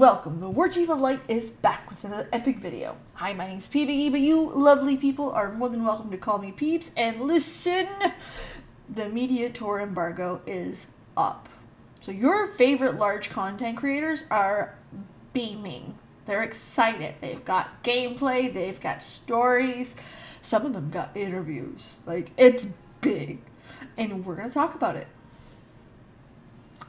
welcome. The War Chief of Light is back with another epic video. Hi, my name's PBE, but you lovely people are more than welcome to call me Peeps. And listen, the media tour embargo is up. So your favorite large content creators are beaming. They're excited. They've got gameplay, they've got stories. Some of them got interviews. Like, it's big. And we're going to talk about it.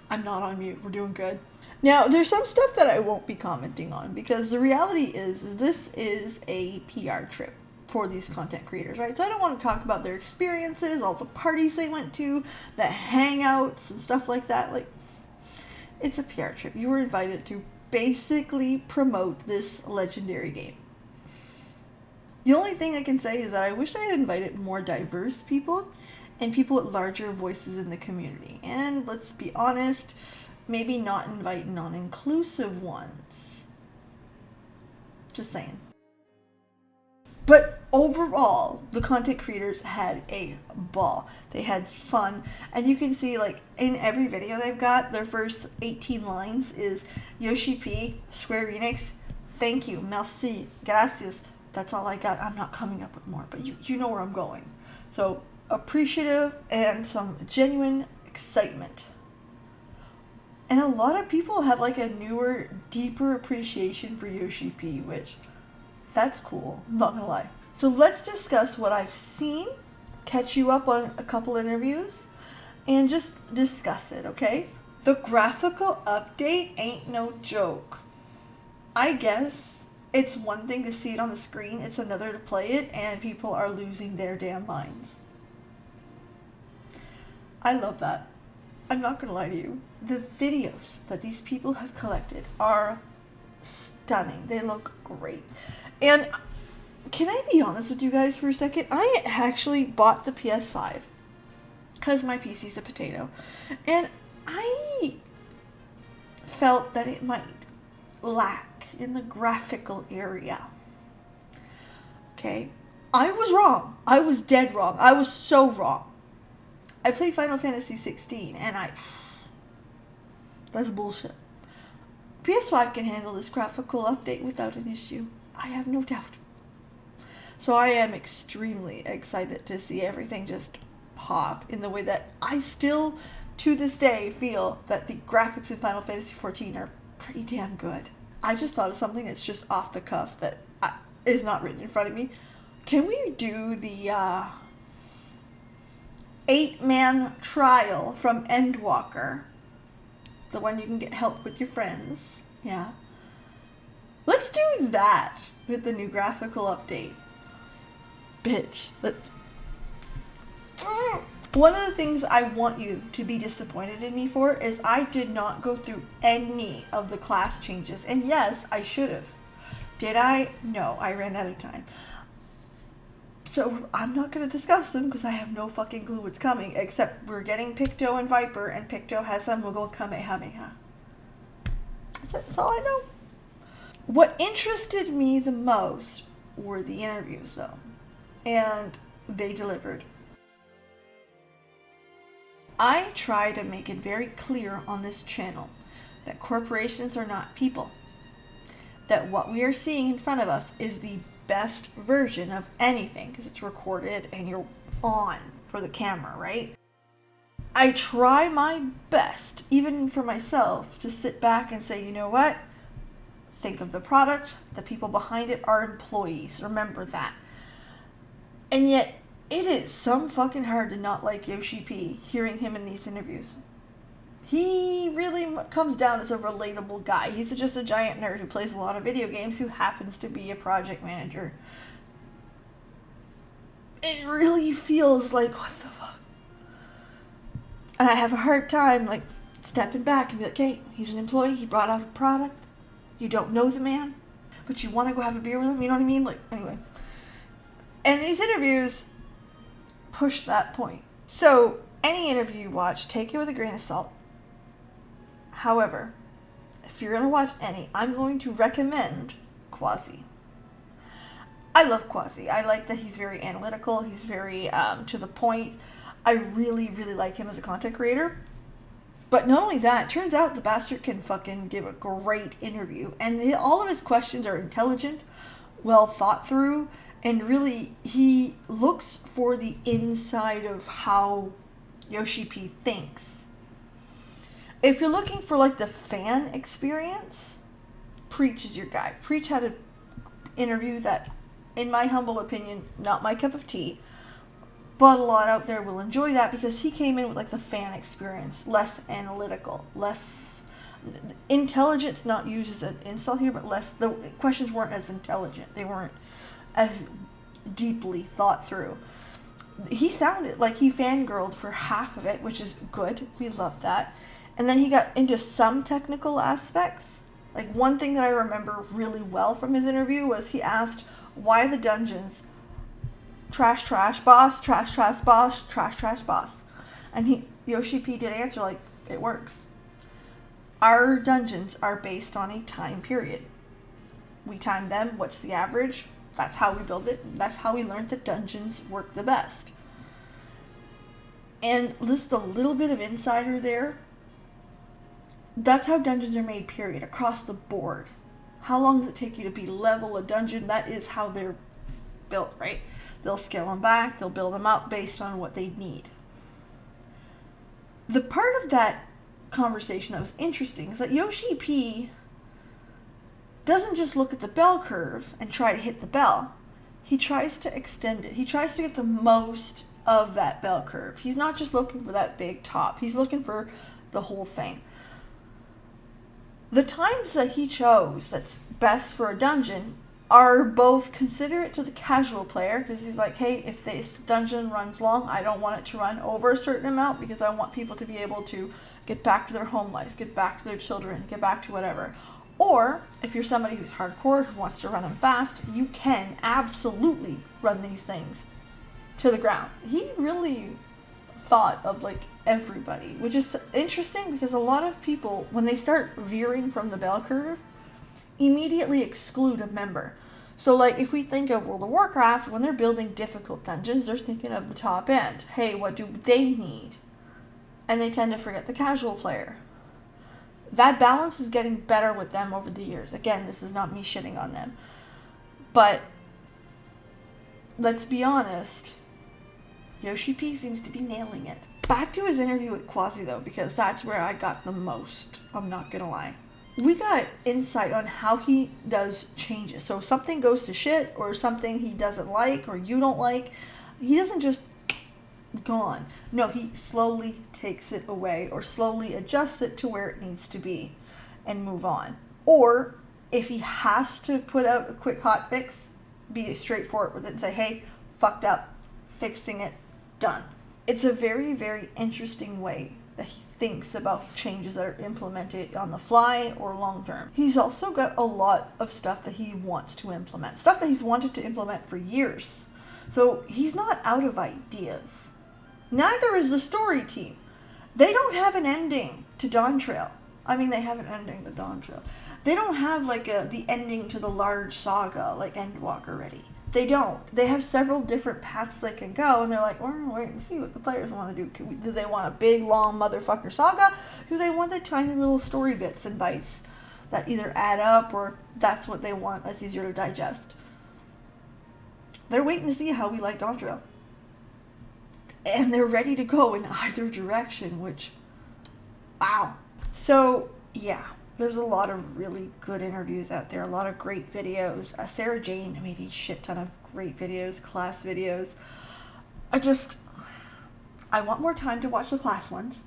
I'm not on mute. We're doing good. Now, there's some stuff that I won't be commenting on because the reality is this is a PR trip for these content creators, right? So I don't want to talk about their experiences, all the parties they went to, the hangouts and stuff like that. Like, it's a PR trip. You were invited to basically promote this legendary game. The only thing I can say is that I wish I had invited more diverse people and people with larger voices in the community. And let's be honest, maybe not invite non-inclusive ones. Just saying. But overall, the content creators had a ball. They had fun. And you can see, like, in every video they've got, their first 18 lines is Yoshi P, Square Enix, thank you, merci, gracias. That's all I got. I'm not coming up with more, but you know where I'm going. So, appreciative and some genuine excitement. And a lot of people have like a newer, deeper appreciation for Yoshi P, which, that's cool, I'm not gonna lie. So let's discuss what I've seen, catch you up on a couple interviews, and just discuss it, okay? The graphical update ain't no joke. I guess it's one thing to see it on the screen, it's another to play it, and people are losing their damn minds. I love that. I'm not gonna lie to you. The videos that these people have collected are stunning. They look great. And can I be honest with you guys for a second? I actually bought the PS5 because my PC's a potato. And I felt that it might lack in the graphical area. Okay? I was wrong. I was dead wrong. I was so wrong. I played Final Fantasy 16 and that's bullshit. PS5 can handle this graphical update without an issue. I have no doubt. So I am extremely excited to see everything just pop in the way that I still, to this day, feel that the graphics in Final Fantasy 14 are pretty damn good. I just thought of something that's just off the cuff that is not written in front of me. Can we do the 8-man trial from Endwalker? The one you can get help with your friends. Yeah. Let's do that with the new graphical update. Bitch. One of the things I want you to be disappointed in me for is I did not go through any of the class changes. And yes, I should have. Did I? No, I ran out of time. So I'm not going to discuss them because I have no fucking clue what's coming, except we're getting Picto and Viper, and Picto has a Moogle Kamehameha. That's all I know. What interested me the most were the interviews, though, and they delivered. I try to make it very clear on this channel that corporations are not people, that what we are seeing in front of us is the best version of anything because it's recorded and you're on for the camera, right? I try my best, even for myself, to sit back and say, you know what? Think of the product, the people behind it are employees. Remember that. And yet, it is some fucking hard to not like Yoshi P, hearing him in these interviews. He really comes down as a relatable guy. He's just a giant nerd who plays a lot of video games who happens to be a project manager. It really feels like, what the fuck? And I have a hard time, like, stepping back and be like, hey, he's an employee, he brought out a product. You don't know the man, but you want to go have a beer with him, you know what I mean? Like, anyway. And these interviews push that point. So, any interview you watch, take it with a grain of salt. However, if you're going to watch any, I'm going to recommend Quasi. I love Quasi. I like that he's very analytical. He's very to the point. I really, really like him as a content creator. But not only that, turns out the bastard can fucking give a great interview. And all of his questions are intelligent, well thought through, and really he looks for the inside of how Yoshi P thinks. If you're looking for like the fan experience, Preach is your guy. Preach had an interview that, in my humble opinion, not my cup of tea. But a lot out there will enjoy that because he came in with like the fan experience, less analytical, less intelligence, not used as an insult here, but less, the questions weren't as intelligent. They weren't as deeply thought through. He sounded like he fangirled for half of it, which is good. We love that. And then he got into some technical aspects. Like one thing that I remember really well from his interview was he asked why the dungeons trash boss, trash boss, trash boss. And Yoshi P did answer like, it works. Our dungeons are based on a time period. We time them, what's the average? That's how we build it. That's how we learned that dungeons work the best. And just a little bit of insider there. That's how dungeons are made, period, across the board. How long does it take you to level a dungeon? That is how they're built, right? They'll scale them back, they'll build them up based on what they need. The part of that conversation that was interesting is that Yoshi P doesn't just look at the bell curve and try to hit the bell. He tries to extend it. He tries to get the most of that bell curve. He's not just looking for that big top. He's looking for the whole thing. The times that he chose that's best for a dungeon are both considerate to the casual player, because he's like, hey, if this dungeon runs long, I don't want it to run over a certain amount because I want people to be able to get back to their home lives, get back to their children, get back to whatever. Or if you're somebody who's hardcore, who wants to run them fast, you can absolutely run these things to the ground. He really thought of like everybody, which is interesting because a lot of people, when they start veering from the bell curve, immediately exclude a member. So like if we think of World of Warcraft, when they're building difficult dungeons, they're thinking of the top end. Hey, what do they need? And they tend to forget the casual player. That balance is getting better with them over the years. Again, this is not me shitting on them. But let's be honest, Yoshi P seems to be nailing it. Back to his interview with Quasi though, because that's where I got the most. I'm not gonna lie. We got insight on how he does changes. So if something goes to shit, or something he doesn't like, or you don't like, he doesn't just gone. No, he slowly takes it away, or slowly adjusts it to where it needs to be, and move on. Or if he has to put out a quick hot fix, be straightforward with it and say, hey, fucked up, fixing it, done. It's a very, very interesting way that he thinks about changes that are implemented on the fly or long term. He's also got a lot of stuff that he wants to implement, stuff that he's wanted to implement for years. So he's not out of ideas. Neither is the story team. They don't have an ending to Dawntrail. I mean, they have an ending to Dawntrail. They don't have like the ending to the large saga like Endwalker already. They don't. They have several different paths they can go, and they're like, we're going to wait and see what the players want to do. Do they want a big, long motherfucker saga? Do they want the tiny little story bits and bites that either add up, or that's what they want that's easier to digest? They're waiting to see how we like Dawntrail. And they're ready to go in either direction, which, wow. So, yeah. There's a lot of really good interviews out there, a lot of great videos. Sarah Jane made a shit ton of great videos, class videos. I want more time to watch the class ones.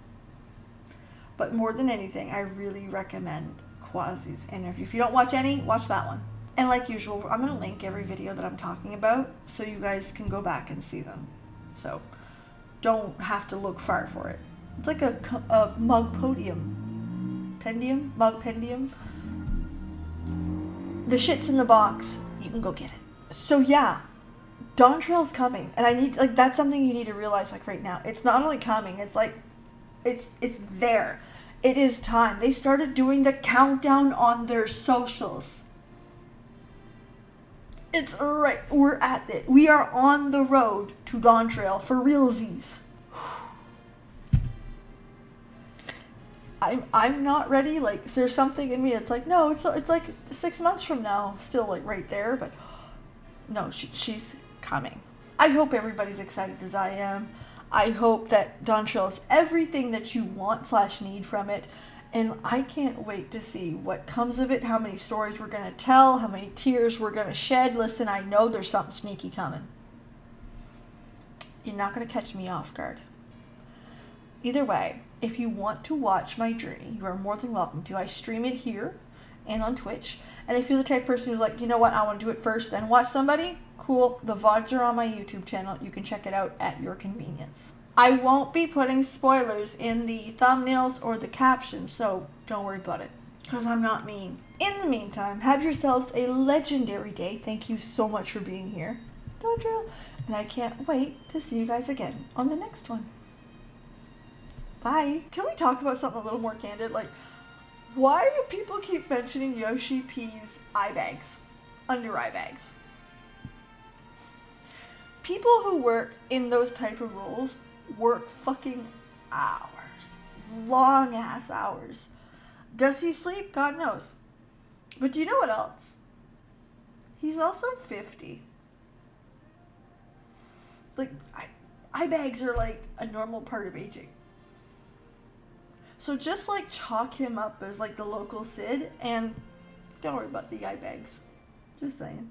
But more than anything, I really recommend Quasi's interview. If you don't watch any, watch that one. And like usual, I'm going to link every video that I'm talking about so you guys can go back and see them. So don't have to look far for it. It's like a mug podium. Mug pendium. The shit's in the box. You can go get it. So yeah, Dawntrail's coming, and I need that's something you need to realize right now. It's not only coming. It's like, it's there. It is time. They started doing the countdown on their socials. It's right. We're at it. We are on the road to Dawntrail for realsies. I'm not ready. Like, there's something in me that's like, no, it's like 6 months from now, still like right there, but no, she's coming. I hope everybody's excited as I am. I hope that dawntrail is everything that you want / need from it. And I can't wait to see what comes of it, how many stories we're going to tell, how many tears we're going to shed. Listen, I know there's something sneaky coming. You're not going to catch me off guard. Either way, if you want to watch my journey, you are more than welcome to. I stream it here and on Twitch. And if you're the type of person who's like, you know what, I want to do it first, then watch somebody, cool. The VODs are on my YouTube channel. You can check it out at your convenience. I won't be putting spoilers in the thumbnails or the captions, so don't worry about it, because I'm not mean. In the meantime, have yourselves a legendary day. Thank you so much for being here, dawntrail, and I can't wait to see you guys again on the next one. Bye. Can we talk about something a little more candid? Like, why do people keep mentioning Yoshi P's eye bags, under eye bags? People who work in those type of roles work fucking hours. Long ass hours. Does he sleep? God knows. But do you know what else? He's also 50. Like, eye bags are like a normal part of aging. So just like chalk him up as like the local Sid and don't worry about the eye bags. Just saying.